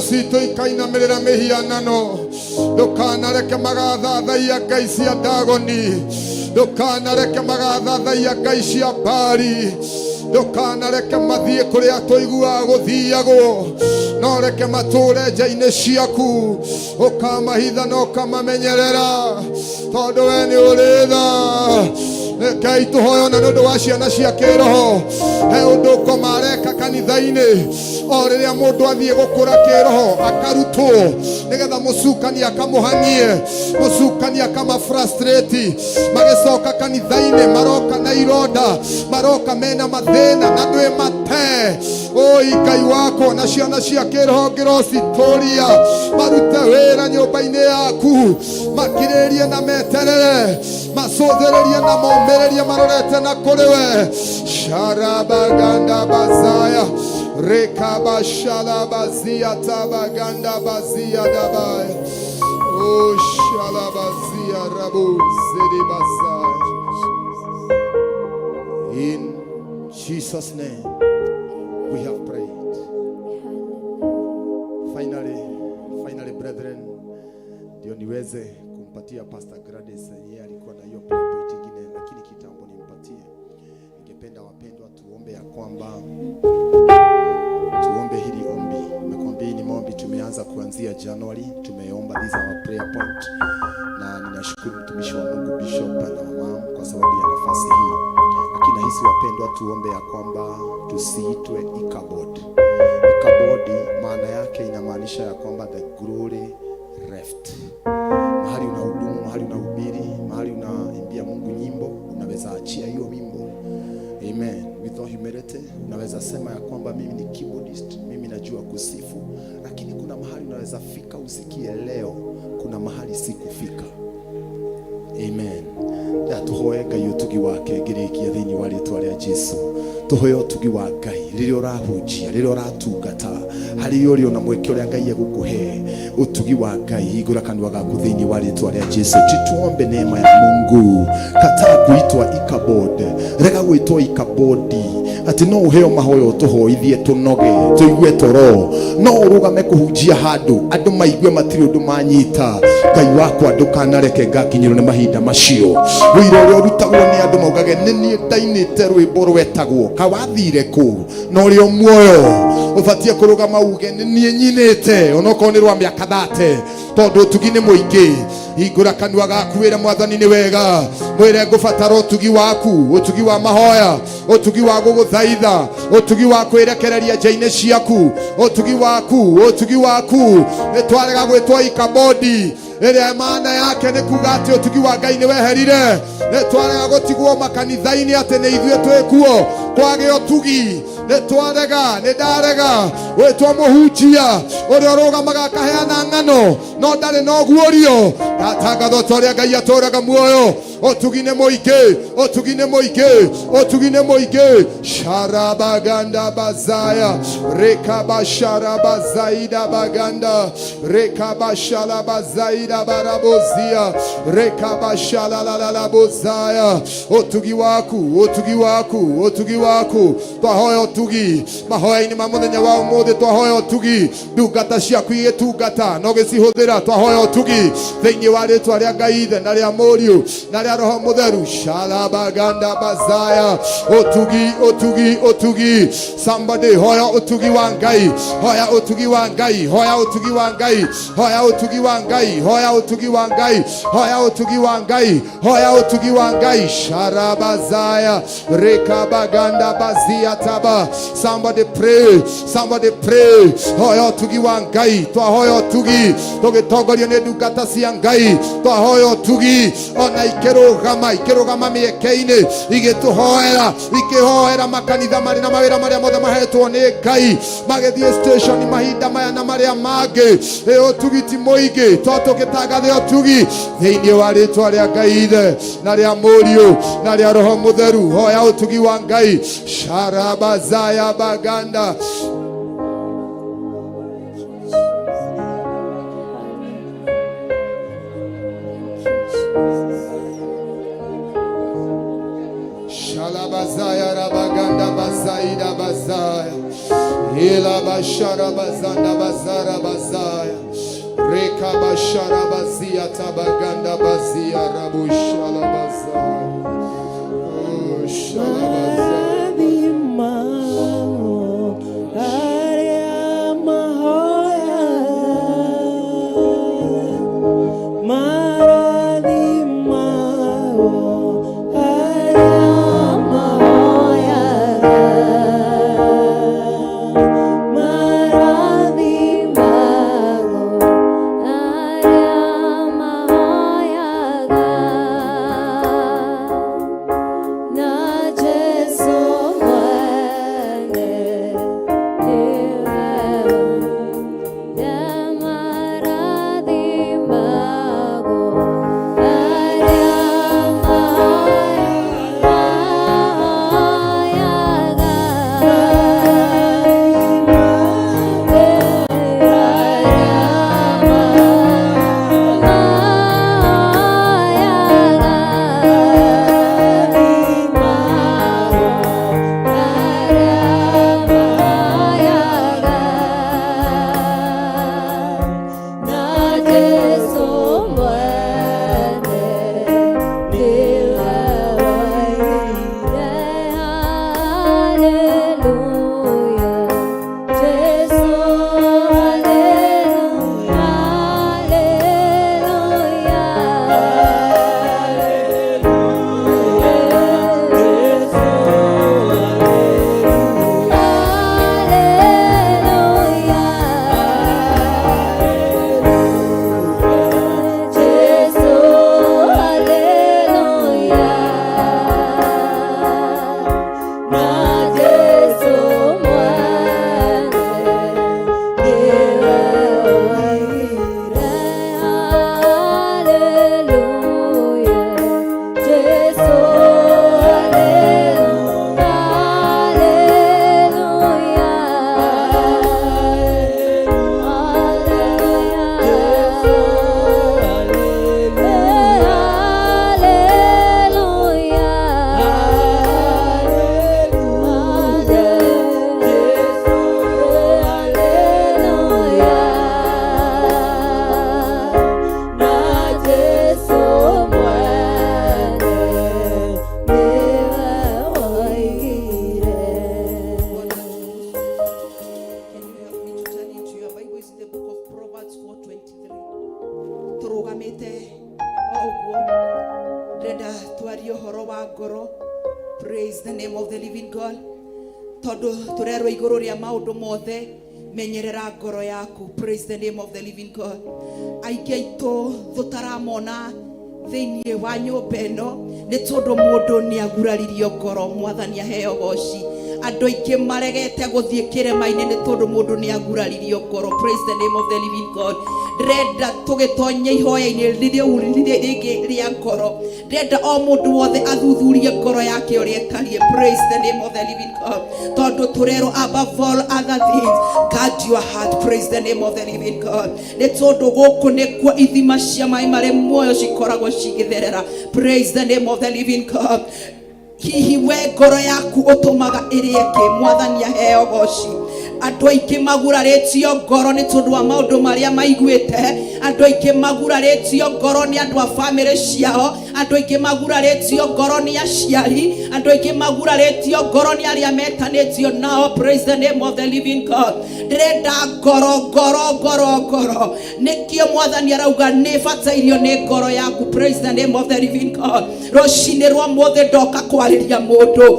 Sito ikaina merera mehianano dokana reke magatha thaia ngai cia ndagoni dokana reke magatha thaia ngai cia mbari dokana reke mathie kuria toigua guthiagwo no reke mature nja-ini ciaku ukamahitha no ukamamenyerera tondu we ni uri tha Ngai tuhoyo na nundu wa ciana cia kiroho he undu ukomareka kanitha-ini o riria mundu athie gukura kiroho akarutwo nigetha mucukani akamuhanie mucukani akamafrustrate magicoka kanitha-ini maroka na ironda maroka mena mathina na ndwi mate oi Ngai wako na ciana cia kiroho ngirocituria marute wira nyumba-ini yaku makiririe na meterere macothererie na momererie marorete na kuriwe sharabaganda bazaya rekaba shalabazia tabaganda bazia dabaya oh shalabazia rabu zedi bazaya. In Jesus' name we have prayed. Finally brethren, ndio niweze kumpatia Pastor Gladys. Yeye alikuwa na hiyo prayer point nyingine lakini kitambo nimpatie. Ningependa wapendwa tuombe ya kwamba tuombe hili ombi. Nimekwambia ni maombi tumeanza kuanzia January, tumeomba these are our prayer point. Na ninashukuru mtumishi wa Mungu Bishop na mama kwa sababu ya nafasi hii. Lakini nahisi wapendwa tuombe ya kwamba tusiitwe Ichabod. Ichabod maana yake inamaanisha ya kwamba the glory left. Mahali unahudumu, mahali unahubiri, mahali unaimbia Mungu nyimbo, unaweza achia hiyo wimbo. Amen. With all humility, unaweza sema ya kwamba mimi ni keyboardist, mimi najua kusifu, lakini kuna mahali unaweza fika usikie leo, kuna mahali sikufika. Amen. Ya tuhoe Ngai utugi wake ngirikia thini wa ritwa ria Jesu. Tuhoe utugi wa Ngai ririo rahunjia ririo ratungata hari yori ona mweke uria Ngai egukuhe utugi wa Ngai igura kanwa gaku thini wa ritwa ria Jesu. Tuombe neema ya Mungu. Kataa kuitwa Ichabod, rega gwitwa Ichabod ati no uheo mahoyo tuhoithie tunoge tuigue toro no urugame kuhunjia handu andu maigue matiri undu manyita Ngai wakwa ndukanareke ngakinyirwo ni mahinda macio wira uria urutagwo ni andu maugage ni ndainite rwimbo rwetagwo kawathire ku no rio muoyo ubatie kurugama uge ni nyinite onoko ni rwa miaka 30 tondu utugi ni muingi igura kanwa gaku wira mwathani ni wega mwire ngubatara utugi waku utugi wa mahoya utugi wa guguthaitha utugi wa kwirekereria nja-ini ciaku utugi waku etwarega gwitwa Ichabod ere maana yake ni kuga ati utugi wa Ngai ni weherire etwarega gutigwo makanitha-ini ati ni ithuĩ twikuo kwage utugi nitwarega nidarega wetwa muhunjia uria rugamaga kaheana ng'ano no ndari no guorio gatangatho toria Ngai atũraga muoyo otugine moike sharabaganda bazaya rekabashara bazaida baganda rekabashala bazaida barabozia rekabashala la bozaya otugi waku twahoya otugi mahoya-ini ma muthenya wa umuthi twahoya otugi ndungata ciaku igitungata no gicihuthira twahoya otugi thiini wa ritwa ria Ngai Ithe na ria Mũriũ na ria Roho Mutheru shalabaganda bazaya otugi somebody hoya otugi wa Ngai hoya otugi wa Ngai sharabazaya rekabaganda bazia taba somebody pray hoya otugi wa Ngai twahoya otugi tugitongorio ni ndungata cia Ngai twahoya otugi ona ikirugama mieke-ini ikihoera makanitha mari na mawira maria mothe mahetwo ni Ngai magithie station mahinda maya na maria mangi otugi ti muingi tugitangathe otugi thiini wa ritwa ria Ngai Ithe na ria Mũriũ na ria Roho Mutheru hoya otugi wa Ngai sharabazaya baganda shalabazaya rabaganda bazaida bazaya ila bashara bazanda bazara bazaya reka bashara bazia tabaganda bazia rabushala bazaya shalabazaya Praise the name of the living God. Todo turero igoro ria maundu mothe menyerera ngoro yaku. Praise the name of the living God. Aingi aitu tutaramona thiini wa nyumba ino ni tondu mundu ni aguraririo ngoro. Mwathani aheo goci. andå aingä maregete gå thiä kä rema-inä nä tondå må ndå nä aguraririo ngoro. Praise the name of the living God. Ndĩrenda tũgĩtonya ihoya-inĩ rĩngĩ rĩa ngoro. Ndĩrenda o mũndũ wothe athuthurie ngoro yake ũrĩa ĩtariĩ. Praise the name of the living God. Tondũ tũrerwo above all other things, guard your heart. Praise the name of the living God. Nĩ tondũ gũkũ nĩkuo ithima cia maĩ marĩ muoyo cikoragwo cigĩtherera. Praise the name of the living God. Hihi we ngoro yaku ũtũmaga ĩrĩe kĩ? Mwathani aheo goci. Andũ aingĩ magurarĩtio ngoro nĩ tondũ wa maũndũ marĩa maiguĩte. Andũ aingĩ magurarĩtio ngoro nĩ andũ a bamĩrĩ ciao. Andũ aingĩ magurarĩtio ngoro nĩ aciari. Andũ aingĩ magurarĩtio ngoro nĩ arĩa metanĩtio nao. Praise the name of the living God. Ndĩrenda ngoro. Nĩkĩo Mwathani arauga nĩ batairio nĩ ngoro yaku. Praise the name of the living God. Rũcinĩ rwa mũthĩ ndoka kwarĩria mũndũ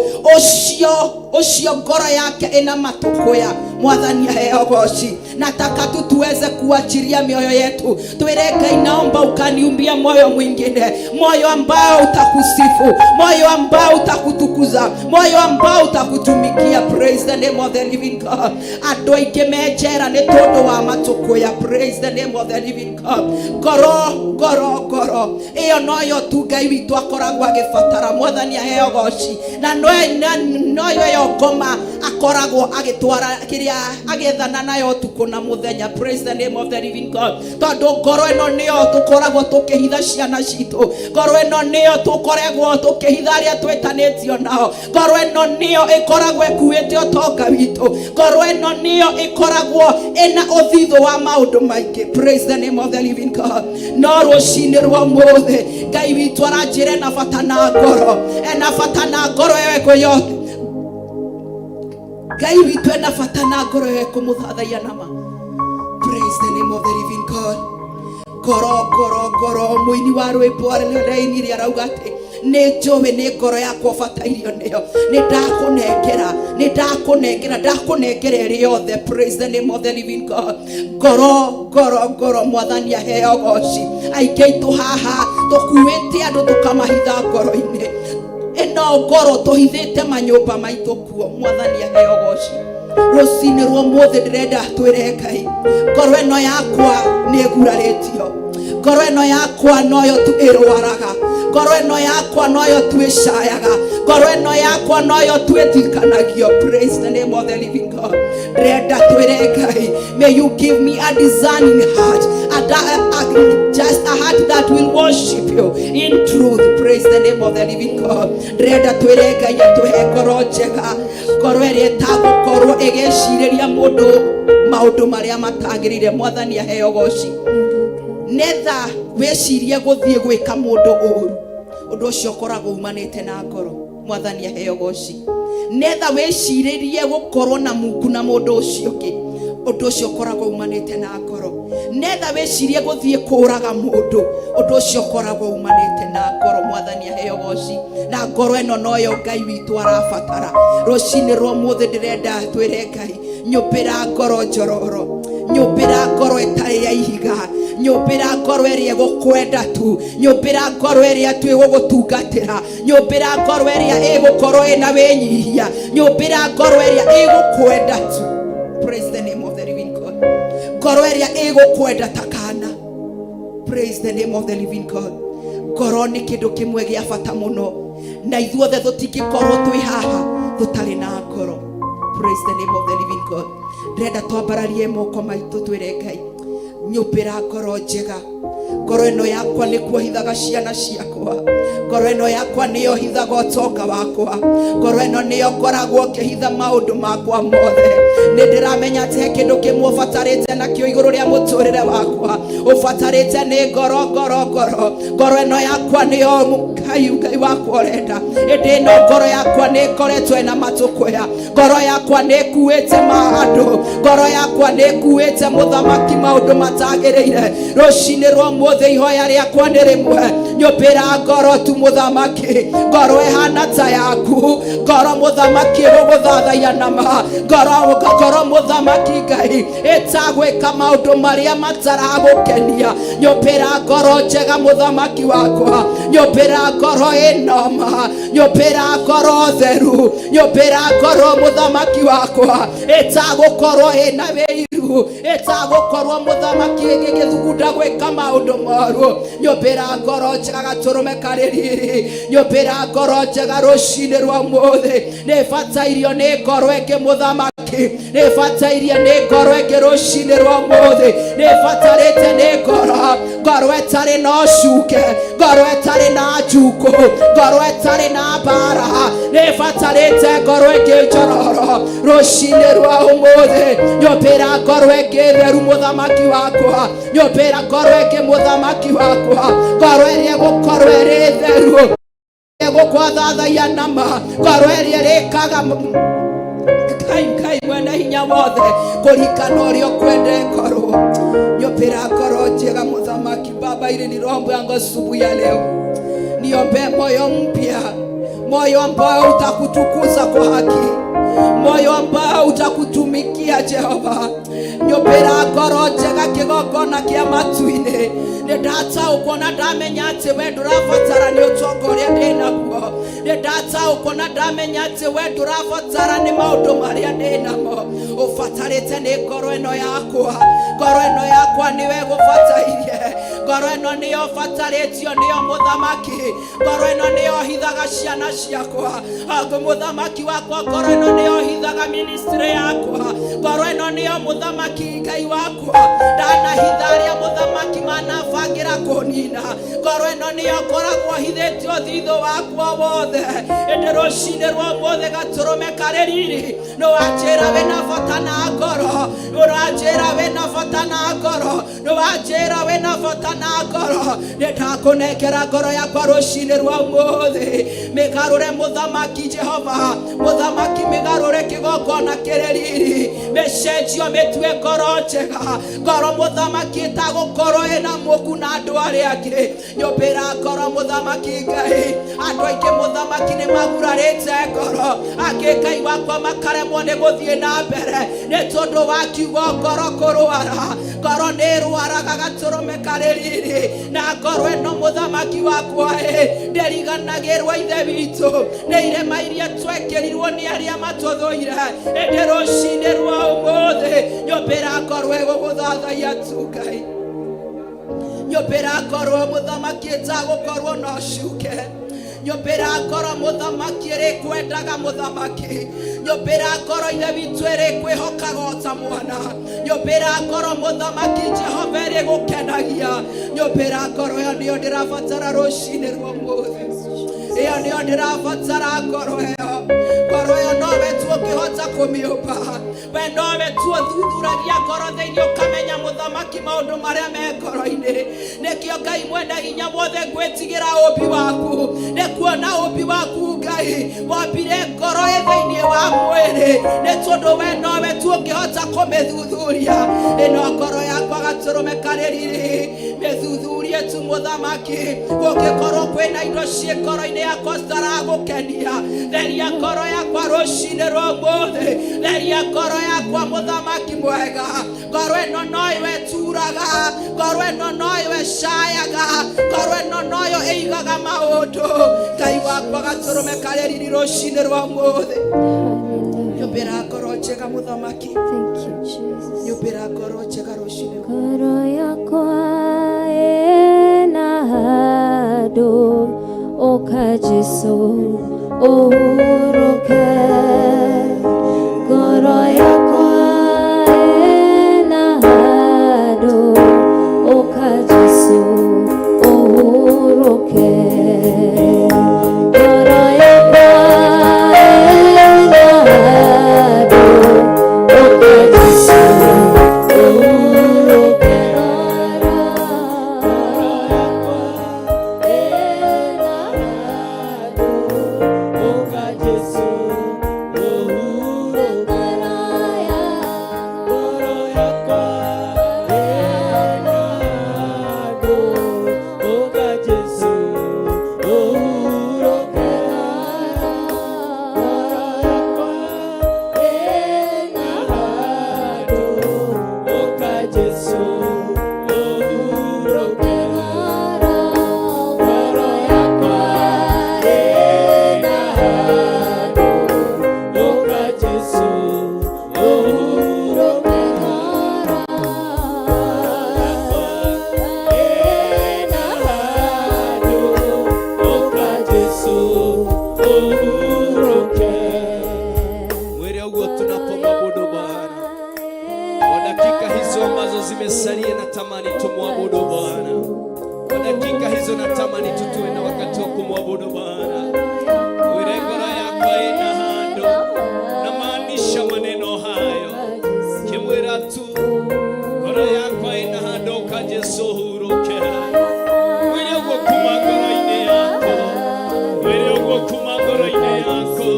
ũcio ngoro yake ina matukuya. Mwathani aheo goci. Nataka tu tuweze kuachilia mioyo yetu. Tuwele Ngai, naomba ukaniumbia moyo mwingine, moyo ambao utakusifu, moyo ambao utakutukuza, moyo ambao utakutumikia. Praise the name of the living God. Andũ aingĩ menjera nĩ tondũ wa matukuya. Praise the name of the living God. Ngoro iyo noyo tu Ngai witũ akoragwo agĩbatara. Mwathani aheo goci. Na noyo yo ngoma akoragwo agĩtwara kĩrĩa agethana nayo tuko na muthenya. Praise the name of the living God. Tondũ ngoro ĩno nĩyo tũkoragwo tũkĩhitha ciana citũ. Ngoro ĩno nĩyo tũkoragwo tũkĩhitha arĩa twĩtanĩtio nao. Ngoro ĩno nĩyo ĩkoragwo ĩkuĩte ũtonga witũ. Ngoro ĩno nĩyo ĩkoragwo ĩna ũthithũ wa maũndũ maingĩ. Praise the name of the living God. No rũcinĩ rwa mũthĩ Ngai witũ aranjĩra ena bata na ngoro. Ena bata na ngoro yewe yote. Ngai witũ ena bata na ngoro yewe kũmũthathaiya nama. Praise the name of the living God. Ngoro mũini wa rwĩmbo arĩa arauga atĩ nĩ njũĩ nĩ ngoro yakwa batairio nĩyo. Nĩ ndakũnengera ĩrĩ yothe. Praise the name of the living God. Ngoro Mwathani aheo goci. Aingĩ aitũ haha tũkuĩte andũ tũkamahitha ngoro-inĩ. Ĩno ngoro tũhithĩte manyũmba maitũ kuo. Mwathani aheo goci. Rũcinĩ rwa mũthĩ ndĩrenda twĩre Ngai, ngoro ĩno yakwa nĩ ĩgurarĩtio. Ngoro ĩno yakwa noyo tu ĩrwaraga. Ngoro ĩno yakwa noyo tu ĩcayaga. Ngoro ĩno yakwa noyo tu ĩtikanagio. Praise the name of the living God. Ndĩrenda twĩre Ngai, may you give me a discerning heart, just a heart that will worship you in truth. Praise the name of the living God. Ndĩrenda twĩre Ngai atũhe ngoro njega, ngoro ĩrĩa ĩtagũkorwo ĩgĩcirĩria mũndũ maũndũ marĩa matagĩrĩire. Mwathani aheo goci. Netha wecirie gũthiĩ gwĩka mũndũ ũũru, ũndũ ũcio ũkoragwo umanĩte na ngoro. Mwathani aheo goci. Netha wecirĩrie gũkorwo na mungu na mũndũ ũcio ũngĩ, ũndũ ũcio ũkoragwo umanĩte na ngoro. Netha wecirie gũthiĩ kũũraga mũndũ, ũndũ ũcio ũkoragwo umanĩte na ngoro. Mwathani aheo goci. Na ngoro ĩno noyo Ngai witũ arabatara. Rũcinĩ rwa mũthĩ ndĩrenda twĩre Ngai, nyũmbĩra ngoro njororo, nyũmbĩra ngoro ĩtarĩ ya ihiga, nyũmbĩra ngoro ĩrĩa ĩgũkwenda tu, nyũmbĩra ngoro ĩrĩa tu ĩgũgũtungatĩra, nyũmbĩra ngoro ĩrĩa ĩgũkorwo ĩna wĩnyihia, nyũmbĩra ngoro ĩrĩa ĩgũkwenda tu. Praise the name of the living God. Ngoro ĩrĩa ĩgũkwenda ta kana. Praise the name of the living God. Ngoro nĩ kĩndũ kĩmwe gĩa bata mũno, na ithuothe tũtingĩkorwo twĩ haha tũtarĩ na ngoro. Praise the name of the living God. Ndĩrenda twambararie moko maitũ twĩre Ngai, nyũmbĩra ngoro njega. Ngoro ĩno yakwa nĩkuo hithaga ciana ciakwa. Ngoro ĩno yakwa nĩyo hithaga ũtonga wakwa. Ngoro ĩno nĩyo ngoragwo ngĩhitha maũndũ makwa mothe. Nĩ ndĩramenya atĩ he kĩndũ kĩmwe ũbatarĩte nakĩo igũrũ rĩa mũtũrĩre wakwa. Ũbatarĩte nĩ ngoro. Ngoro ĩno yakwa nĩyo Ngai wakwa ũrenda. Ĩndĩ ĩno ngoro yakwa nĩ ĩkoretwo ĩna matũkũya. Ngoro yakwa nĩ ĩkuĩte andũ. Ngoro yakwa nĩ ĩkuĩte mũthamaki maũndũ matagereire rucine rwa muothe ihoya riakwa ni rimwe nyumbira ngoro tu muthamaki ngoro ihana ta yaku ngoro muthamaki guguthathaia nama ngoro muthamaki Ngai itagwika maundu maria mataragukenia nyumbira ngoro njega muthamaki wakwa nyumbira ngoro inoma nyumbira ngoro theru nyumbira ngoro muthamaki wakwa itagukorwo ina weiru itagukorwo muthamaki gigithugunda gwika maundu moru nyumbira ngoro njega gaturume kaririri nyumbira ngoro njega rucine rwa muthi ni batairio ni ngoro ingi muthamaki ni batairio ni ngoro ingi rucine rwa muthi ni batarite ni ngoro etari no cuke ngoro etari na njuku ngoro etari na mbara ni batarite ngoro ingi njororo rucine rwa umuthi nyumbira ngoro ingi theru muthamaki wakwa nyumbira ngoro ingi muthamaki wakwa ngoro iria gukorwo iri theru gukwathathaia nama ngoro iria rikaga Kai mwena hinya wothe kurikana urio kwende ngoro nyumbira ngoro njega muthamaki Baba ile ni rombo yangu asubuhi ya leo niombe moyo mpya moyo ambao utakutukuza kwa haki moyo ambao utakutumikia Jehova nyumbira ngoro njega kigongona kia matu-ini ni data ukona ndamenya ati we ndurabatara ni utongoria ndinaguo ni data ukona ndamenya ati we ndurabatara ni maundu maria ndinamo ubatarite ni ngoro ino yakwa niwe gubatairie ngoro ino niyo bataritio niyo muthamaki ngoro ino niyo hithaga ciana ciakwa angu muthamaki wakwa ngoro ino niyo hithaga ministry yakwa ngoro ino niyo muthamaki Ngai wakwa ndana hitharia muthamaki manabangira kunina ngoro ino niyo koragwo hithitio thitho wakwa wothe indi rucine rwa muothe gaturume kaririri no wanjira wina bata na ngoro uranjira wina bata na ngoro no wanjira wina bata na ngoro nitakunengera ngoro yakwa rucine rwa muothe migarure muthamaki Jehova muthamaki migarure kigongona kiriri mecenjio mitue ngoro njega ngoro muthamaki itagukorwo ina muku na andu aria angi nyumbira ngoro muthamaki Ngai andu aingi muthamaki ni magurarite ngoro angi Ngai wakwa makaremwo ni guthie na mbere ni tondu wa kiugo ngoro kurwara ngoro ni rwaraga gaturume kaririri na ngoro ino muthamaki wakwa nderiganagirwo ithe witu ni irema iria twekerirwo ni aria matuthuire indi rucine rwa umuthi nyumbira ngoro iguguthathaia tu Ngai nyumbira ngoro muthamaki itagukorwo no cuke nyumbira ngoro muthamaki irikwendaga muthamaki nyumbira ngoro ithe witu irikwihokaga ta mwana nyumbira ngoro muthamaki Jehova irigukenagia nyumbira ngoro yo niyo ndirabatara rucine rwa umuthi iyo niyo ndirabatara ngoro yo nowe tu ukihota kumiumba we nowe tu uthuthuragia ngoro thiini ukamenya muthamaki maundu maria me ngoro-ini nikio Ngai mwenda hinya wothe gwitigira umbi waku nikuona umbi waku Ngai wambire ngoro thiini wa mwiri ni tondu we nowe tu ukihota kumithuthuria ino ngoro yakwa gaturume kaririri mithuthurie tu muthamaki gugikorwo kwina indo cie ngoro-ini yakwa citaragukenia theria ngoro yakwa rucine rwa umuthi theria ngoro yakwa muthamaki mwega ngoro ino nowe turaga ngoro ino nowe cayaga ngoro ino noyo igaga maundu Ngai wakwa gaturume kaririri rucine rwa umuthi nyumbira ngoro njega muthamaki Thank you, Jesus. nyumbira ngoro njega rucine Ngoro yakwa ena hado oka Jesu uhuruke ngoro yakwa ena hado oka Jesu uhuruke ngoro yakwa ena hado oka Jesu uhuruke ngoro yakwa ena hado dakika hizo natamani tutue na wakati wa kumwabudu Bwana. Uire ngoro yakwa ina hando, na maanisha maneno hayo kimwira tu ngoro yakwa ina hando ukajesu hurukera. Wile ugo kuma ngoro-ine yako, wile ugo kuma ngoro-ine yako.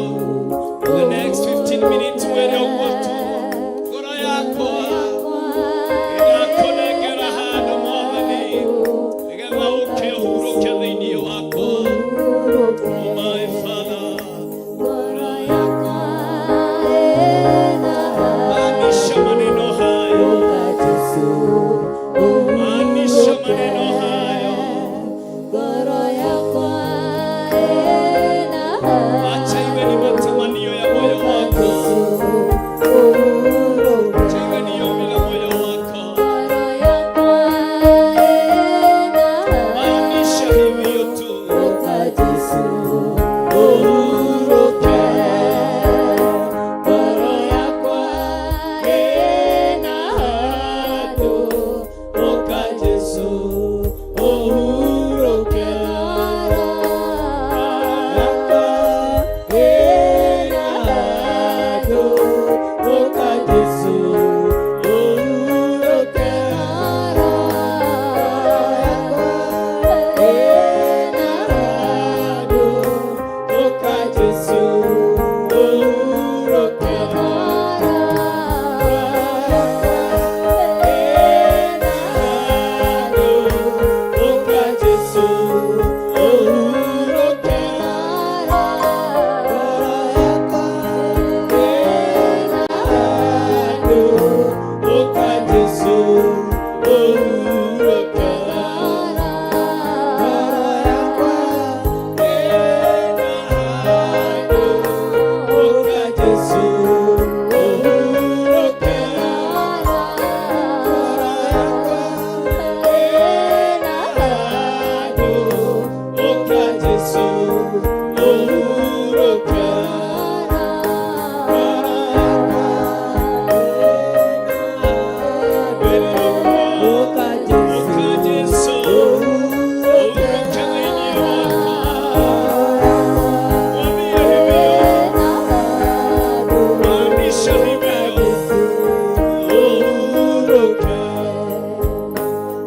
The next 15 minutes wile ugo tu ngoro yakwa inakonegera hando mwamani nigetha uke uhuruke thĩinĩ wako. Oh my Father, maanisha maneno hayo, maanisha maneno hayo. Acha iwe ni matamanio ya moyo wako, acha iwe ni ombi la moyo wako. Maanisha hivyo tu.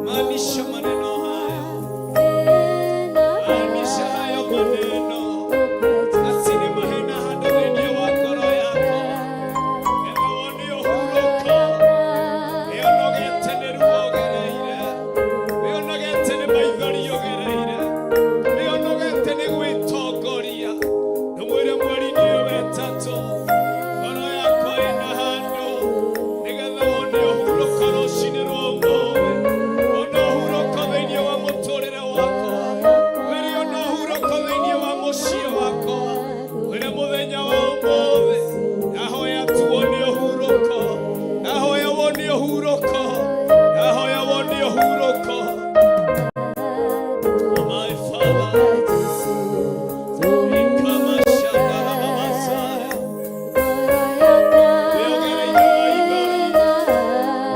Maanisha maneno hayo, maanisha hayo maneno. Asini mahina hado thĩinĩ wa ngoro yako, ema woni ũhurũko. Wĩonogete nĩ ruo ũgereire, wĩonogete nĩ maithori ũgereire, wĩonogete nĩ gwĩtongoria. Ndũmwĩre mweri-inĩ ũyũ wetatũ, ngoro yakwa ĩna handũ, nĩgetha wone ũhurũko rũciinĩ rwa ũmũthĩ. Ona ũhurũko thĩinĩ wa mũtũrĩre wakwa, wĩrĩ ona ũhurũko thĩinĩ wa mũciĩ wakwa, wĩrĩ mũthenya wa ũmũthĩ. Ndahoya tu wone ũhurũko, ndahoya wone ũhurũko, ndahoya wone ũhurũko. Oh my Father, ikama shandara mamasaya, wĩogereire maithori,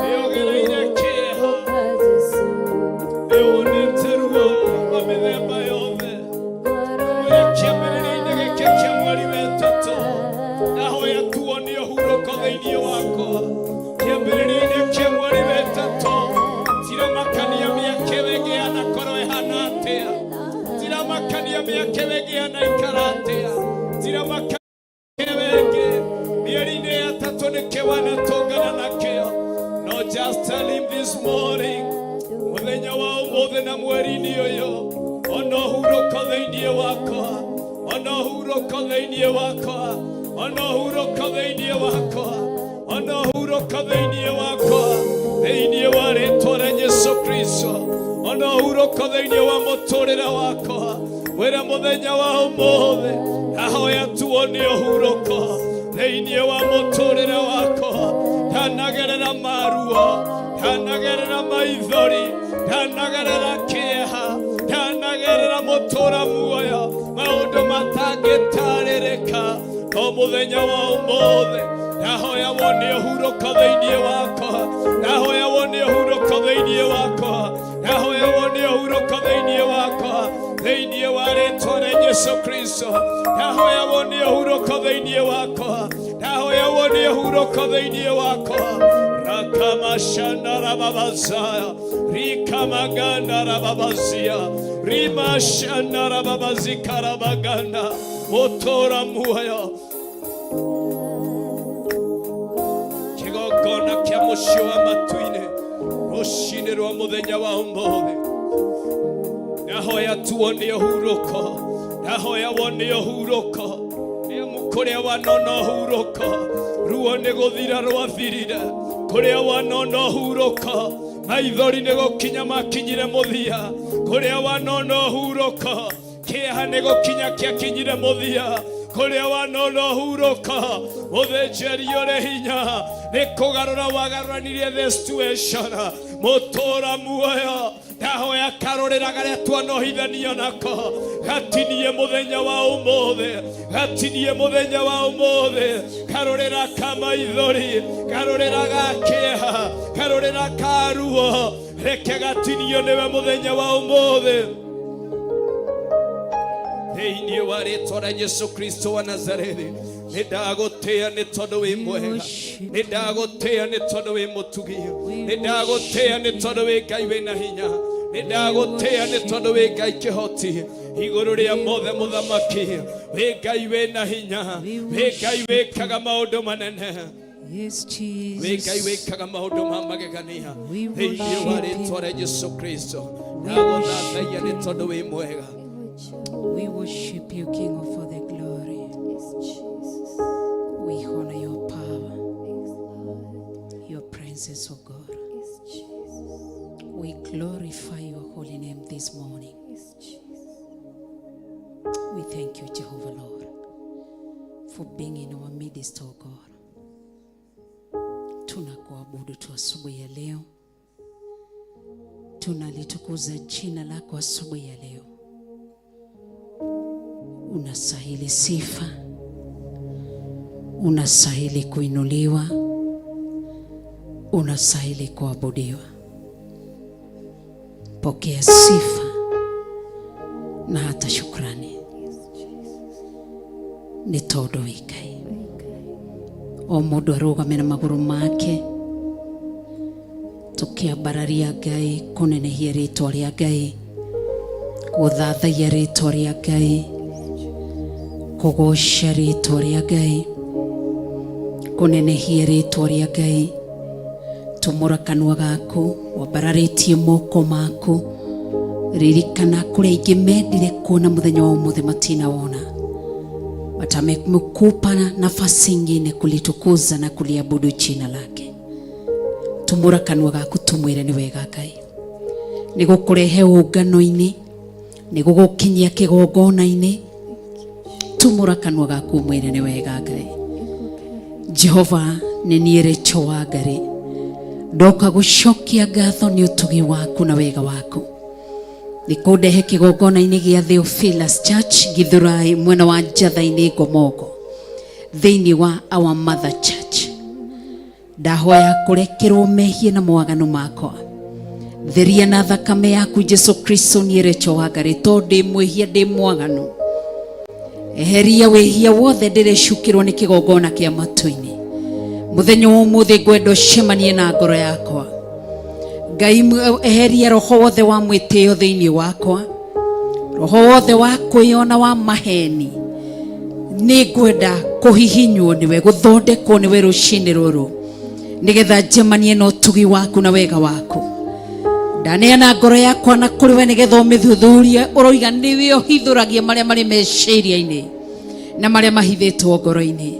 wĩogereire kĩeha, wĩonete ruo rwa mĩthemba yothe. Mwĩre kĩambĩrĩria-inĩ gĩkĩ kĩa mweri wetatũ, ndahoya tu wone ũhurũko thĩinĩ wakwa. Kĩambĩrĩria-inĩ kĩa mweri wetatũ, tiramakania mĩaka ĩgĩana korwo ĩhana atĩa, tiramakania mĩaka ĩgĩana ikara atĩa, tiramakania wengĩ mĩeri-inĩ ĩtatũ nĩkĩ wanatũngana nakĩo. No, just tell him this morning, mũthenya wa ũmũthĩ na mweri-inĩ ũyũ, ona ũhurũko thĩinĩ wakwa, ona ũhurũko thĩinĩ wakwa, ona ũhurũko thĩinĩ wakwa, ona ũhurũko thĩinĩ wakwa, thĩinĩ wa rĩĩtwa rĩa Jesũ Kristo, ona ũhurũko thĩinĩ wa mũtũrĩre wakwa. Wĩra mũthenya wa ũmũthĩ, ndahoya tu wone ũhurũko thĩinĩ wa mũtũrĩre wakwa. Ndanagerera maruo, ndanagerera maithori, ndanagerera kĩeha, ndanagerera mũtũra muoyo, maũndũ matangĩtarĩrĩka. No mũthenya wa ũmũthĩ, ndahoya wone ũhurũko thĩinĩ wakwa, ndahoya wone ũhurũko thĩinĩ wakwa, ndahoya wone ũhurũko thĩinĩ Kristo ndahoya wone huroko thĩinĩ wakwa ndahoya wone huroko thĩinĩ wakwa rakamashanda rababazaya rikamaganda rababazia rimashanda rababazikarabaganda motora muoyo kigogona kĩa mũcio wa matu-inĩ rũcinĩ rwa mũthenya wa ũmũthĩ ndahoya tuone huroko ndahoya wone huroko kũrĩa wanona huroko ruo nĩ gũthira rwathirire kũrĩa wanona huroko maithori nĩ gũkinya makinyire mũthia kũrĩa wanona huroko kĩeha nĩ gũkinya kĩakinyire mũthia kũrĩa wanona huroko mũthĩnjĩri ũrĩ hinya nĩ kũgarũra wagarũranirie the situation mũtũra muoyo ndahoya karũrĩra garĩa tuanohithanio nako gatinie mũthenya wa ũmũthĩ gatinie mũthenya wa ũmũthĩ karũrĩra kamaithori karũrĩra gakĩeha karũrĩra karuo reke gatinio nĩwe mũthenya wa ũmũthĩ thĩinĩ wa rĩĩtwa rĩa Jesũ Kristo wa Nazarethi nĩ ndagũtĩĩa nĩ tondũ wĩ mwega nĩ ndagũtĩĩa nĩ tondũ wĩ mũtugio nĩ ndagũtĩĩa nĩ tondũ wĩ Ngai wĩna hinya nĩ ndagũtĩĩa nĩ tondũ wĩ Ngai kĩhoti igũrũ rĩa mothe mũthamaki wĩ Ngai wĩna hinya wĩ Ngai wĩkaga maũndũ manene wĩ Ngai wĩkaga maũndũ ma magegania thĩinĩ wa rĩĩtwa rĩa Jesũ Kristo ndagũthathaiya nĩ tondũ wĩ mwega. We worship you, King of all the glory. We honor your power, your presence, O God. We glorify your holy name this morning. We thank you, Jehovah Lord, for being in our midst, O God. Tunakuabudu tu asubuhi ya leo, tunalitukuza jina lako asubuhi ya leo. Unastahili sifa, unastahili kuinuliwa, unastahili kuabudiwa. Pokea sifa na hata shukrani. Ni todo Ngai. O mũndũ arũgame na magũrũ make tũkĩambararia Ngai, kũnenehia rĩĩtwa rĩa Ngai, gũthathaiya rĩĩtwa rĩa Ngai, kũgoca rĩĩtwa rĩa Ngai, kũnenehia rĩĩtwa rĩa Ngai. Tumũra kanua gaku, wambararĩtie moko maku, ririkana kũrĩa aingĩ mendire kuona mũthenya wa ũmũthĩ matinawona. Watamekupa nafasi ingine kulitukuza na kuliabudu jina lake. Tumũra kanua gaku tumwĩre nĩ wega Ngai, nĩ gũkũrehe ũngano-inĩ, nĩ gũgũkinyia kĩgongona-inĩ. Tumũra kanua gaku mwĩre nĩ wega Ngai. Jehova, nĩ niĩ Rachel Wangari, ndoka gũcokia ngatho nĩ ũtugi waku na wega waku. Nĩkũndehe kĩgongona-inĩ gĩa Theophilus Church Githurai mwena wa Njatha-inĩ Ngomongo, thĩinĩ wa Our Mother Church. Ndahoya kũrekerwo mehia na mwaganu makwa. Theria na thakame yaku Jesũ Kristo, niĩ Rachel Wangari, tondũ ndĩ mwĩhia ndĩ mwaganu. Eheria wĩhia wothe ndĩrecukĩrwo nĩ kĩgongona kĩa matu-inĩ. Mũthenya wa ũmũthĩ ngwenda ũcemanie na ngoro yakwa. Ngai, eheria roho wothe wa mwĩtĩo thĩinĩ wakwa, roho wothe wa kwĩona wa maheni. Nĩ ngwenda kũhihinywo nĩwe, gũthondekwo nĩwe rũcinĩ rũrũ, nĩgetha njemanie na ũtugi waku na wega waku. Ndaneana ngoro yakwa na kũrĩ we, nĩgetha ũmĩthuthurie. Ũroiga nĩwe ũhithũragia marĩa marĩ meciria-inĩ na marĩa mahithĩtwo ngoro-inĩ.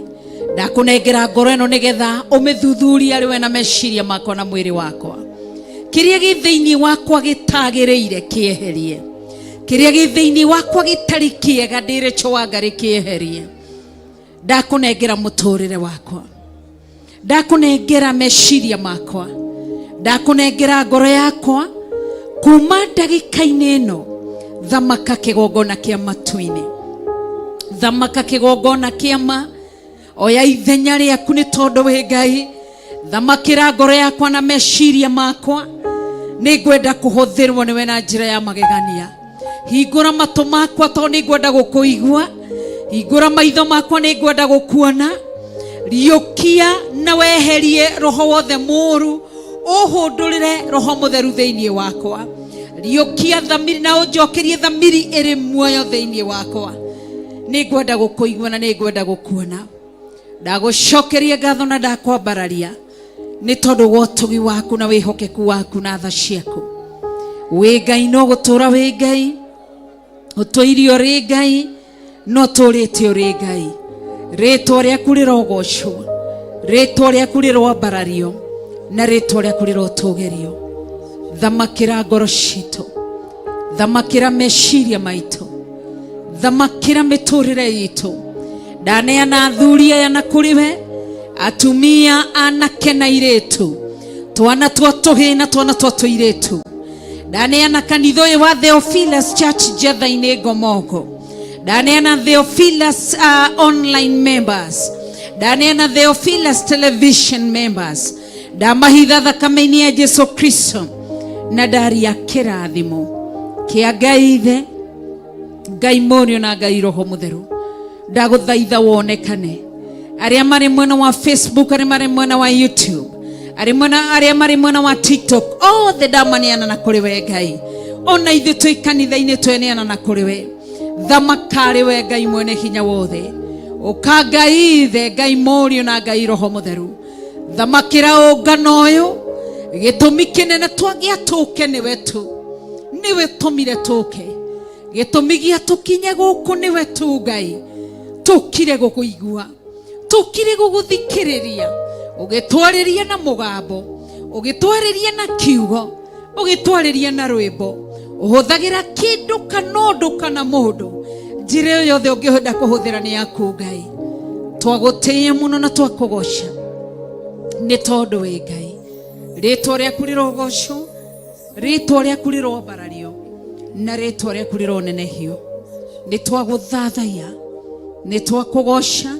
Ndakũnengera ngoro ĩno nĩgetha ũmĩthuthurie arĩ we na meciria makwa na mwĩrĩ wakwa. Kĩrĩa gĩ thĩinĩ wakwa gĩtagĩrĩire kĩeherie. Kĩrĩa gĩ thĩinĩ wakwa gĩtarĩ kĩega ndĩ Rachel Wangari kĩeherie. Ndakũnengera mũtũrĩre wakwa, ndakũnengera meciria makwa, ndakũnengera ngoro yakwa. Kuma ndagĩka-inĩ ĩno, thamaka kĩgongona kĩa matu-inĩ, thamaka kĩgongona kĩa ma. Oya ithenya rĩaku nĩ tondũ wĩ Ngai. Thamakĩra ngoro yakwa na meciria makwa. Nĩ ngwenda kũhũthĩrwo nĩwe na njĩra ya magegania. Hingũra matũ makwa tondũ nĩ ngwenda gũkũigua. hingũra maitho makwa nĩ ngwenda gũkuona. Riũkia na weherie roho wothe mũũru, ũhũndũrĩre roho mũtheru thĩinĩ wakwa. Riũkia thamiri na ũnjokerie thamiri ĩrĩ muoyo thĩinĩ wakwa. Nĩ ngwenda gũkũigua na nĩ ngwenda gũkuona. Ndagũcokeria ngatho na ndakwambararia nĩ tondũ wa ũtugi waku na wĩhokeku waku na tha ciaku. Wĩ Ngai no gũtũũra wĩ Ngai, ũtũirio rĩ Ngai, no tũrĩte ũrĩ Ngai. Rĩtwa rĩaku rĩrogocwo, rĩtwa rĩaku rĩroambarario, na rĩtwa rĩaku rĩrotũgĩrio. Thamakĩra ngoro citũ, thamakĩra meciria maitũ, thamakĩra mĩtũrĩre itũ. Ndaneana athuri aya na kũrĩ we, atumia anake na airĩtu, twana twa tũhĩĩ na twana twa tũirĩtu. Ndaneana kanitha ũyũ wa Theophilus Church Jetha-inĩ Ngomongo. Ndaneana Theophilus online members. Ndaneana Theophilus television members. Ndamahitha thakame-inĩ ya Jesu Kristo na ndaria kĩrathimo kĩa Ngai Ithe, Ngai Mũriũ na Ngai Roho Mũtheru. Ndagũthaitha wonekane. Arĩa marĩ mwena wa Facebook, arĩa marĩ mwena wa YouTube, arĩa marĩ mwena wa TikTok, othe ndamaneana na kũrĩ we Ngai. Ona ithuĩ twĩ kanitha-inĩ tweneana na kũrĩ we. Thamakare we Ngai mwene hinya wothe. Ũka Ngai Ithe, Ngai Mũriũ na Ngai Roho Mũtheru. Thamakĩra ũngano ũyũ, gĩtũmi kĩnene twagĩa tũke nĩwe tu. Nĩwe tũmire tũke. Gĩtũmi gĩa tũkinye gũkũ nĩwe tu Ngai. Tũkire gũkũigua, tũkire gũgũthikĩrĩria, ũgĩtwarĩria na mũgambo, ũgĩtwarĩria na kiugo, ũgĩtwarĩria na rwĩmbo, ũhũthagĩra kĩndũ kana ũndũ kana mũndũ. Njĩra yothe ũngĩhota kũhũthĩra nĩ yaku Ngai. Twagũtĩĩa mũno na twakũgoca nĩ tondũ wĩ Ngai. Rĩtwa rĩaku rĩrogocwo, rĩtwa rĩaku rĩroambarario, na rĩtwa rĩaku rĩronenehio. Nĩ twagũthathaiya, nĩ twakũgoca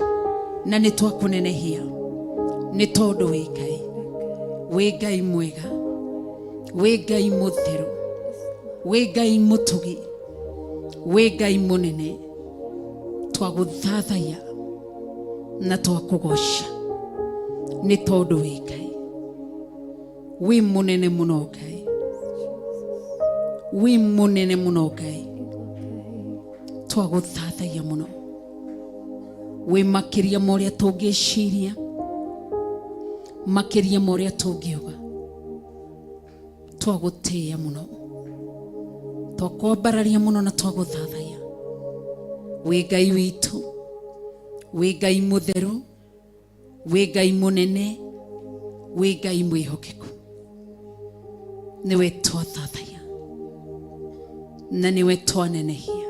na nĩ twakũnenehia nĩ tondũ wĩ Ngai. Wĩ Ngai mwega, wĩ Ngai mũtheru, wĩ Ngai mũtugi, wĩ Ngai mũnene. Twagũthathaiya na twakũgoca nĩ tondũ wĩ Ngai. Wĩ mũnene mũno Ngai, wĩ mũnene mũno Ngai. Twagũthathaiya mũno. Wĩ makĩria ma ũrĩa tũngĩciria, makĩria ma ũrĩa tũngiuga. Twagũtĩĩa mũno, twakwambararia mũno na twagũthathaiya. Wĩ Ngai witũ, wĩ Ngai mũtheru, wĩ Ngai mũnene, wĩ Ngai mwĩhokeku. Nĩwe twathathaiya na nĩwe twanenehia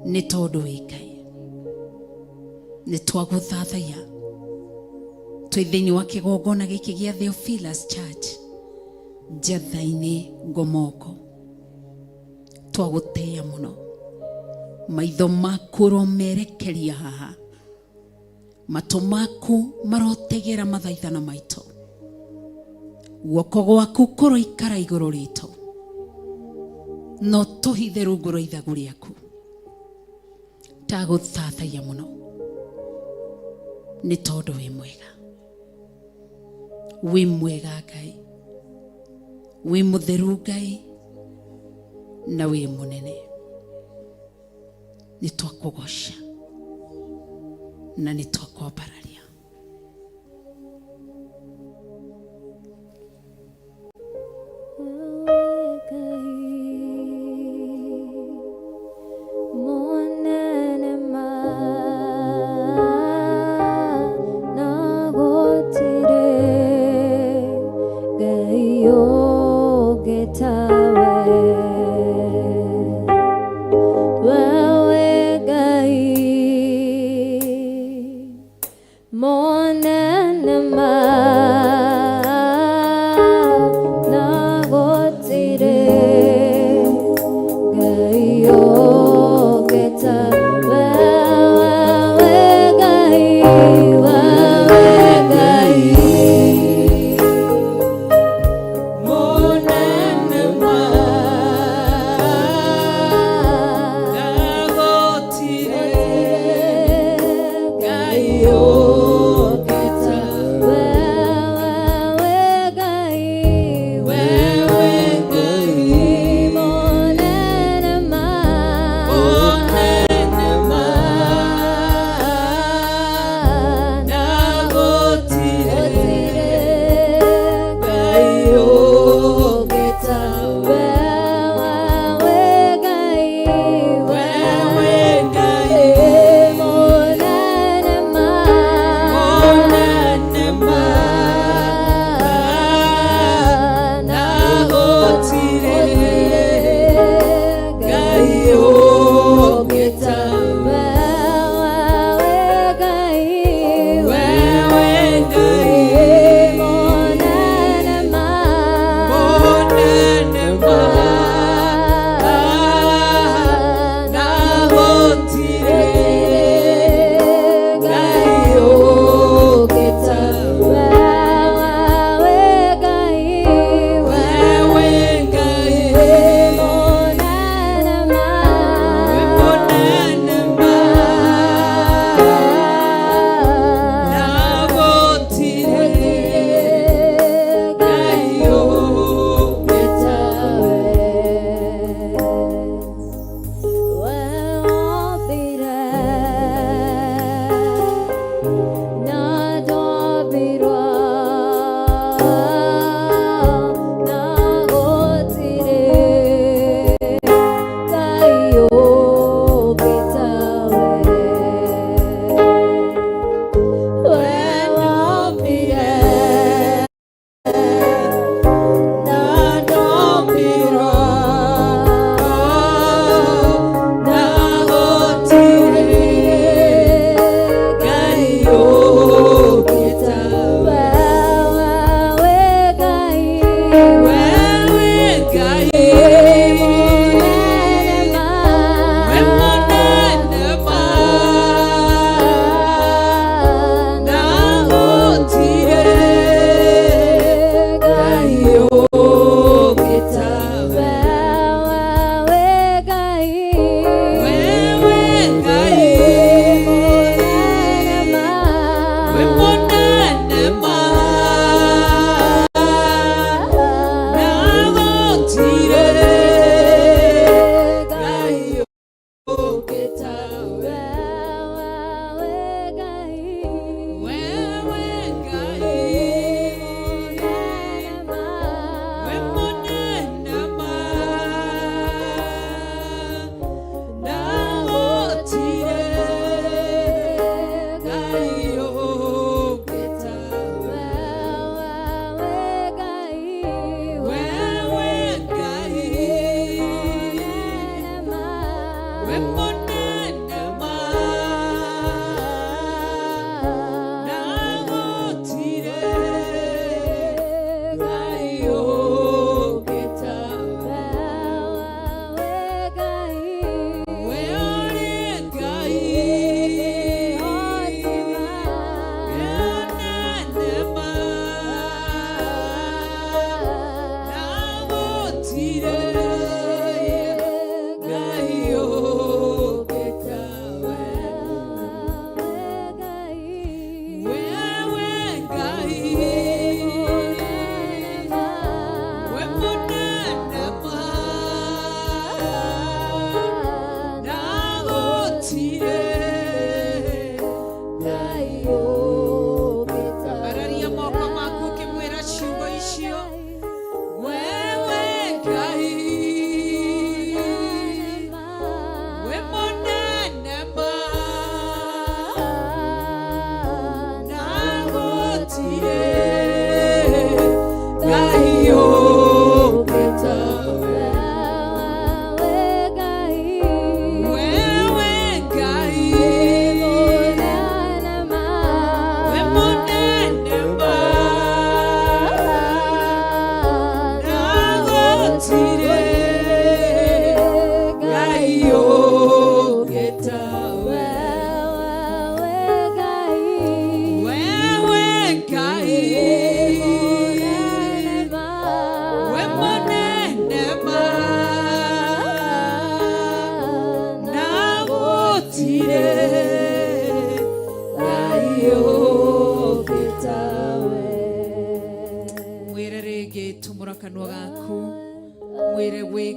nĩ tondũ wĩ Ngai. Nĩ twagũthathaiya twĩ thĩinĩ wa kĩgongona gĩkĩ gĩa Theophilus Church Jetha-inĩ Ngomongo. Twagũtĩĩa mũno. Maitho maku romerekeria haha, matũ maku marotegera mathaithana maitũ, guoko gwaku kũroikara igũrũ ritũ, no tũhithe rungu rwa ithagu rĩaku. Ndagũthathaiya mũno nĩ tondũ wĩ mwega. Wĩ mwega Ngai, wĩ mũtheru Ngai, na wĩ mũnene. Nĩ twakũgoca na nĩ twakwambararia.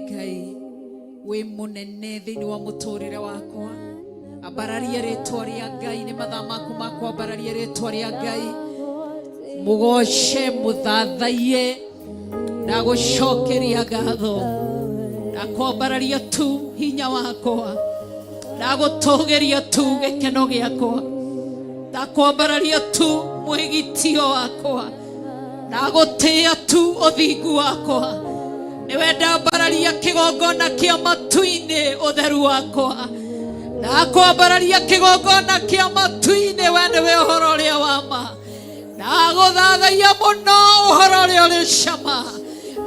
Ngai we munene thini wa muturire wakwa. Ambararia ritwa ria Ngai, ni mathaa maku makwa. Ambararia ritwa ria Ngai, mugoce muthathaie na gucokeria ngatho na kwambararia tu hinya wakwa na gutugiria tu gikeno giakwa na kwambararia tu mwigitio wakwa na gutia tu uthingu wakwa. Niwe ndambararia kigongona kia matu-ini utheru wakwa na kwambararia kigongona kia matu-ini. We niwe uhoro uria wa ma na guthathaia muno uhoro uria uri cama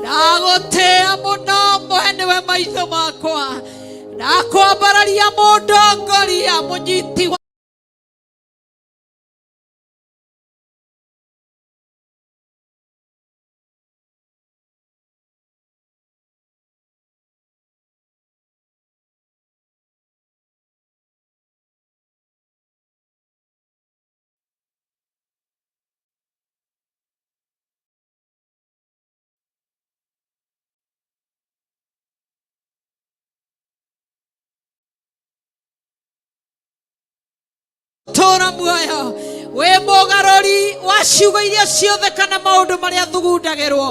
na gutia muno. We niwe maitho makwa na kwambararia mundongoria munyiti wa tora muoyo. We mugarori wa ciugo iria ciothe kana maundu maria thugundagirwo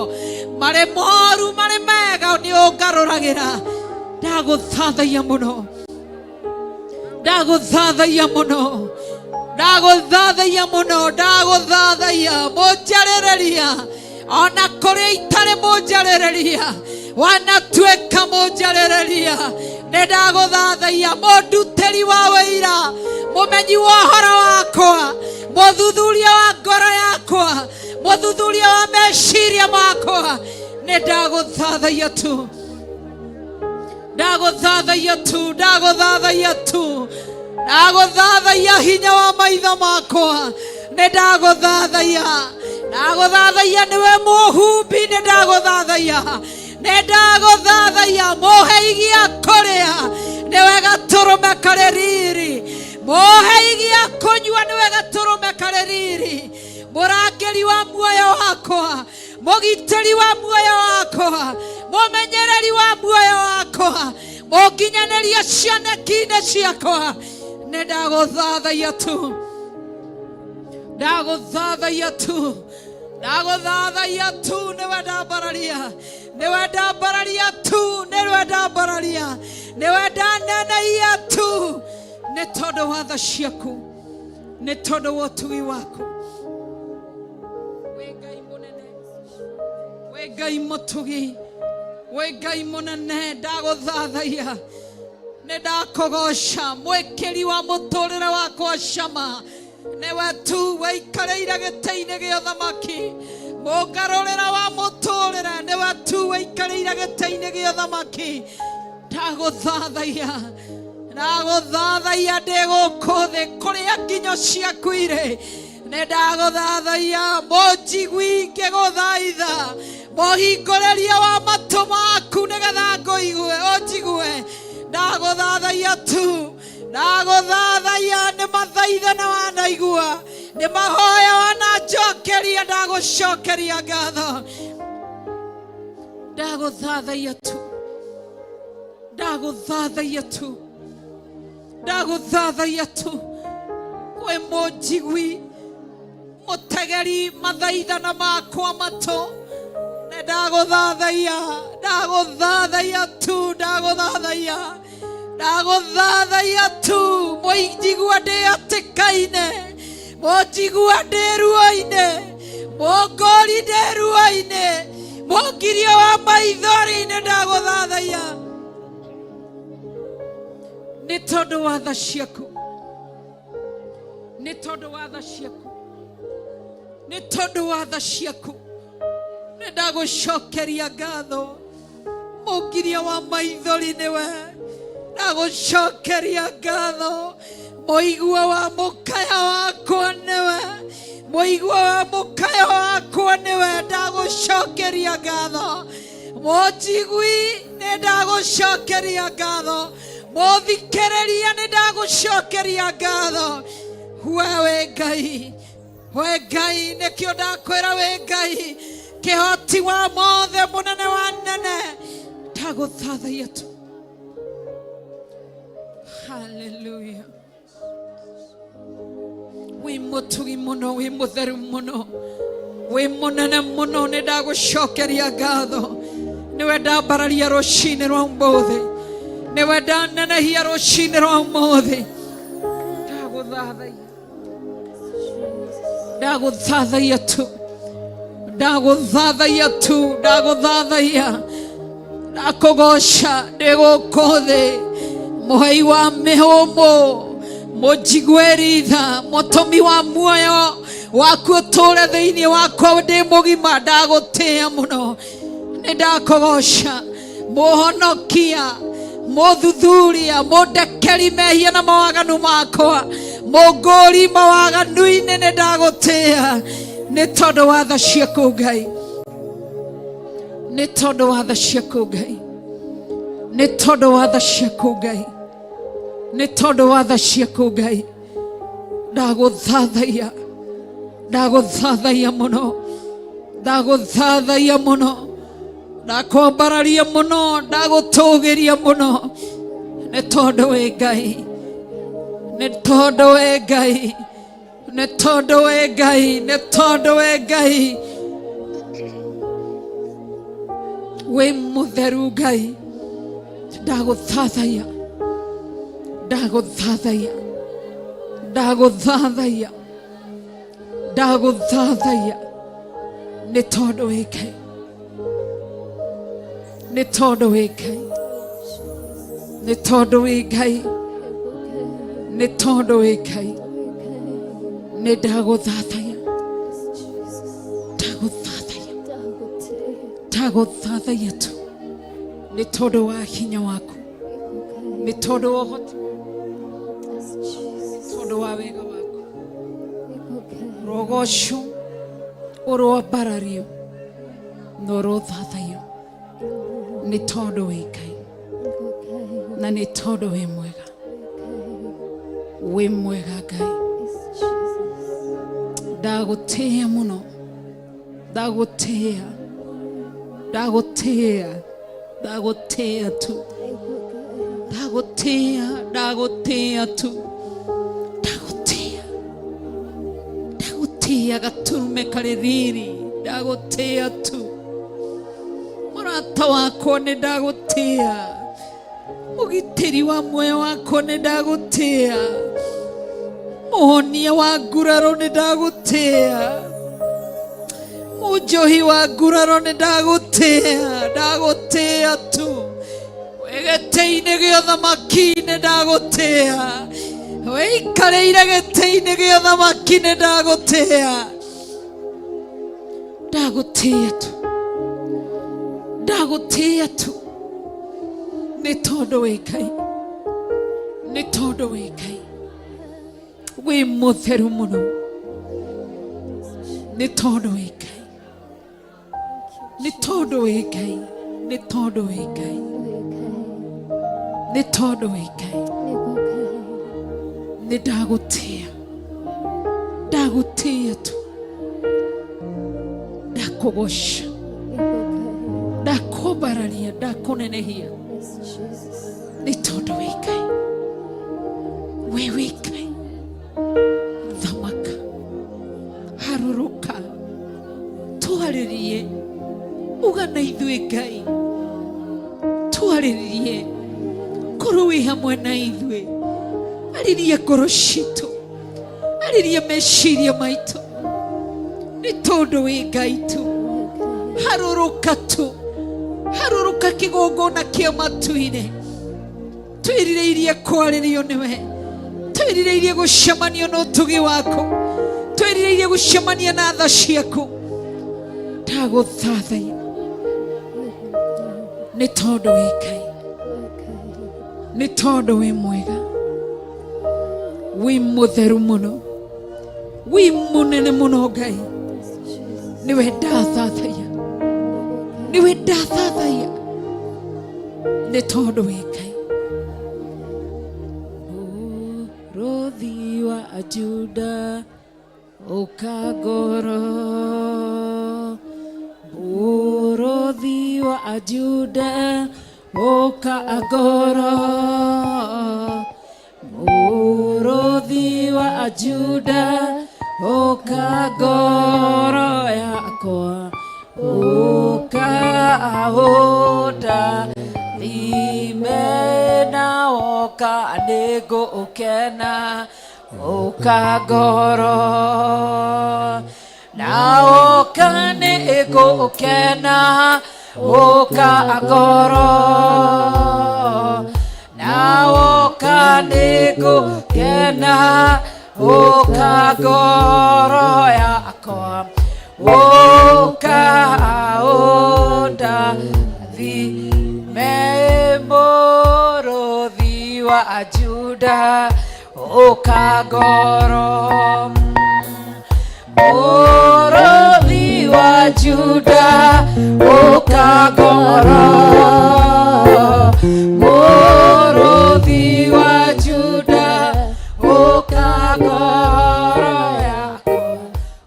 mari moru mari mega ni ungaruragira. Ndaguthathaia muno, ndaguthathaia muno, ndaguthathaia muno, ndaguthathaia munjarereria ona kuri itare munjarereria wanatuika munjarereria. Ndaguthathaia munduteri wa wira, mumenyi wa horo wakwa, muthuthuria wa ngoro yakwa, muthuthuria wa meciria makwa. Ndaguthathaia tu, ndaguthathaia tu, ndaguthathaia tu, ndaguthathaia hinya wa maitho makwa. Ndaguthathaia, ndaguthathaia niwe muhumbi. Ndaguthathaia, ndaguthathaia muheigia kuria niwe gaturume kari riri, muheigia kunyua niwe gaturume kari riri. Murangeri wa muoyo wakwa, mugiteri wa muoyo wakwa, mumenyereri wa muoyo wakwa, muginyaneria cianeki-ini ciakwa. Ndaguthathaia tu, ndaguthathaia tu, ndaguthathaia tu. Niwe ndambararia, niwe ndambararia tu, niwe ndambararia, niwe ndaneneia tu. Nĩ tondũ wa tha ciaku, nĩ tondũ wa ũtugi waku. We Ngai mũnene, we Ngai mũtugi, we Ngai mũnene. Ndagũthathaia, nĩ ndakũgoca mwĩkĩri wa mũtũrĩre wakwa cama. Niwe tu wĩikarĩire gĩtĩ-inĩ gĩa ũthamaki, mũngarũrĩra wa mũtũrĩre. Niwe tu wĩikarĩire gĩtĩ-inĩ gĩa ũthamaki. Ndagũthathaia, ndaguthathaia ndi guku thi kuria nginyo ciaku irĩ. Ndaguthathaia munjigui ngiguthaitha, muhingũrĩria wa matu maku nigetha ngũigue unjigue. Ndaguthathaia tu, ndaguthathaia nĩ mathaithana wanaigua, nĩ mahoya wananjokeria. Ndagucokeria ngatho, ndaguthathaia tu, ndaguthathaia tu, ndaguthathaia tu. We munjigui mutegeri mathaithana makwa matu. Ndaguthathaia, ndaguthathaia tu, ndaguthathaia, ndaguthathaia tu. Munjigua ndi hatĩka-inĩ, munjigua ndi ruo-inĩ, mungori ndi ruo-inĩ, mungirio wa maithori-inĩ. Ndaguthathaia nĩ tondũ wa tha ciaku, nĩ tondũ wa tha ciaku, nĩ tondũ wa tha ciaku. Nĩ ndagũcokeria ngatho, mũngiria wa maithori nĩwe. Ndagũcokeria ngatho, mũigua wa mũkaya wakwa nĩwe, mũigua wa mũkaya wakwa nĩwe. Ndagũcokeria ngatho, mũnjigui nĩ ndagũcokeria ngatho, muthikĩrĩria nĩ ndagũcokeria ngatho. We Ngai, we Ngai, nĩkĩo ndakwĩra we Ngai, kĩhoti wa mothe, mũnene wa nene. ndaguthathaiya tu. Hallelujah. Wi mutugi muno, wi mutheru muno, wi munene muno. Nĩ ndagũcokeria ngatho. Nĩwe ndambararia rũcinĩ rwa ũmũthĩ, nĩwe ndanenehia rũcinĩ rwa ũmũthĩ. Ndagũthathaiya, ndagũthathaiya tu, ndagũthathaiya tu, ndagũthathaiya, ndakũgoca ndĩ gũkũ thĩ, mũhei wa mĩhũmũ, mũnjiguĩri tha, mũtũmi wa muoyo waku ũtũũre thĩinĩ wakwa ndĩ mũgima. Ndagũtĩĩa mũno, nĩ ndakũgoca, mũhonokia, mũthuthuria, mũndekeri mehia na mawaganu makwa, mũngũri mawaganu-inĩ. Nĩ ndagũtĩĩa nĩ tondũ wa tha ciaku Ngai, nĩ tondũ wa tha ciaku Ngai, nĩ tondũ wa tha ciaku Ngai, nĩ tondũ wa tha ciaku Ngai. Ndagũthathaiya, ndagũthathaiya mũno, ndagũthathaiya mũno, ndakwambararia mũno, ndagũtũgĩria mũno. Nĩ tondũ wĩ Ngai, nĩ tondũ wĩ Ngai, nĩ tondũ wĩ Ngai, nĩ tondũ wĩ Ngai. Wĩ mũtheru Ngai. Ndagũthathaiya, ndagũthathaiya, ndagũthathaiya, ndagũthathaiya. Nĩ tondũ wĩ Ngai, nĩ tondũ wĩ Ngai, nĩ tondũ wĩ Ngai, nĩ tondũ wĩ Ngai. Nĩ ndagũthathaiya, ndagũthathaiya, ndagũthathaiya tu. Nĩ tondũ wa hinya waku, nĩ tondũ wa ũhoti, nĩ tondũ wa wega waku. Rogoco ũrwambarario na ũrũthathaiyo. Nĩ tondũ wĩ Ngai na nĩ tondũ wĩ mwega, wĩ mwega Ngai. Ndagũtĩĩa mũno, ndagũtĩĩa, ndagũtĩĩa, ndagũtĩĩa tu, ndagũtĩĩa, ndagũtĩĩa tu, ndagũtĩĩa, ndagũtĩĩa gaturume karĩ riri, ndagũtĩĩa tu. Mũrata wakwa nĩ ndagũtĩĩa, mũgitĩri wa muoyo wakwa nĩ ndagũtĩĩa, mũhonia wa nguraro nĩ ndagũtĩĩa, mũnjohi wa nguraro nĩ ndagũtĩĩa, ndagũtĩĩa tu. Wĩ gĩtĩ-inĩ gĩa ũthamaki nĩ ndagũtĩĩa, wĩikarĩire gĩtĩ-inĩ gĩa ũthamaki nĩ ndagũtĩĩa, ndagũtĩĩa tu, ndagũtĩĩa tu. Nĩ tondũ wĩ Ngai, nĩ tondũ wĩ Ngai. Wĩ mũtheru mũno, nĩ tondũ wĩ Ngai, nĩ tondũ wĩ Ngai, nĩ tondũ wĩ Ngai, nĩ tondũ wĩ Ngai. Nĩ ndagũtĩĩa, ndagũtĩĩa tu, ndakũgoca, ndakwambararia, ndakũnenehia. Nĩ tondũ wĩ Ngai, wĩ Ngai. Thamaka, harũrũka, twarĩrie, uga na ithuĩ Ngai, twarĩrie, korwo wĩ hamwe na ithuĩ. Arĩria ngoro citũ, arĩria meciria maitũ. Nĩ tondũ wĩ Ngai tu. Harũrũka tu, harũrũka kĩgongona kĩa matu-inĩ. Twĩrirĩirie kwarĩrio nĩwe, twĩrirĩirie gũcemanio na ũtugi waku, twĩrirĩirie gũcemania na tha ciaku. Ndagũthathaiya, nĩ tondũ wĩ Ngai, nĩ tondũ wĩ mwega, wĩ mũtheru mũno, wĩ mũnene mũno Ngai. Nĩwe ndathathaiya, nĩwe ndathathaiya, nĩ tondũ wĩ Ngai. Mũrũthi wa Juda ũkangoro, mũrũthi wa Juda Oka agoro Muruthi wa Juda Oka agoro yakwa Oka ahoda Limena oka nego okena Oka agoro Na oka nego okena Oka agoro Na oka nego kena Oka agoro yakwa Oka aonda Thi memoro Thi wa Juda Oka agoro Moro Thi wa Juda Oka agoro Moro Thi wa Juda Oka agoro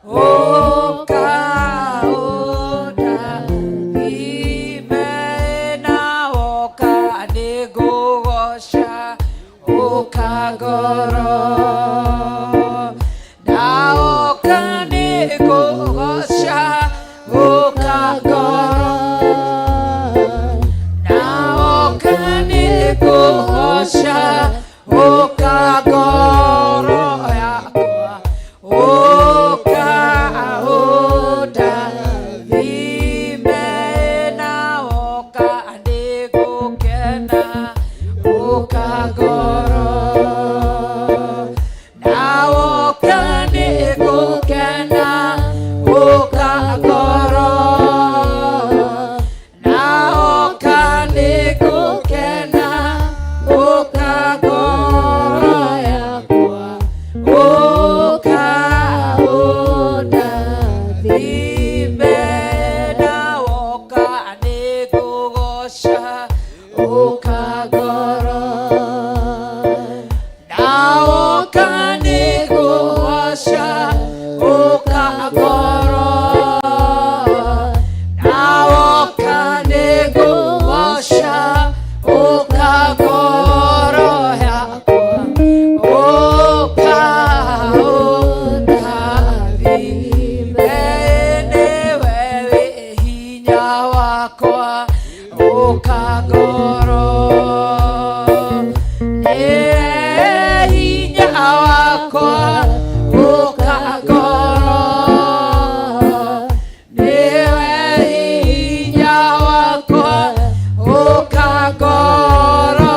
Oka oda Imena oka nego gosha Oka agoro Na oka nego gosha Oka agoro Na oka nego gosha Oka agoro yakwa Oka ahoda Vimena oka nego kena Oka agoro Na oka nego kena Oka agoro Na oka nego kena Oka agoro yakwa Oka ahoda Vimena oka nego gosha Oka agoro Na oka nego gosha Oka agoro Na oka nego gosha Oka agoro yakwa Oka ahoda Vimene wewe hinya wakwa Oka agoro hinya wakwa Oka agoro hinya wakwa Oka agoro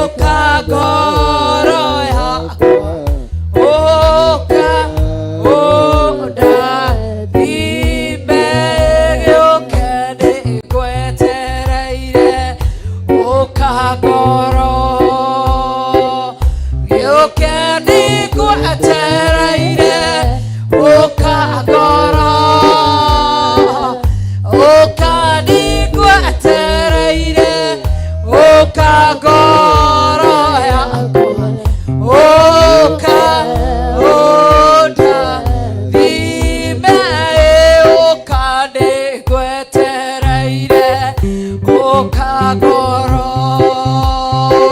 Ukagoro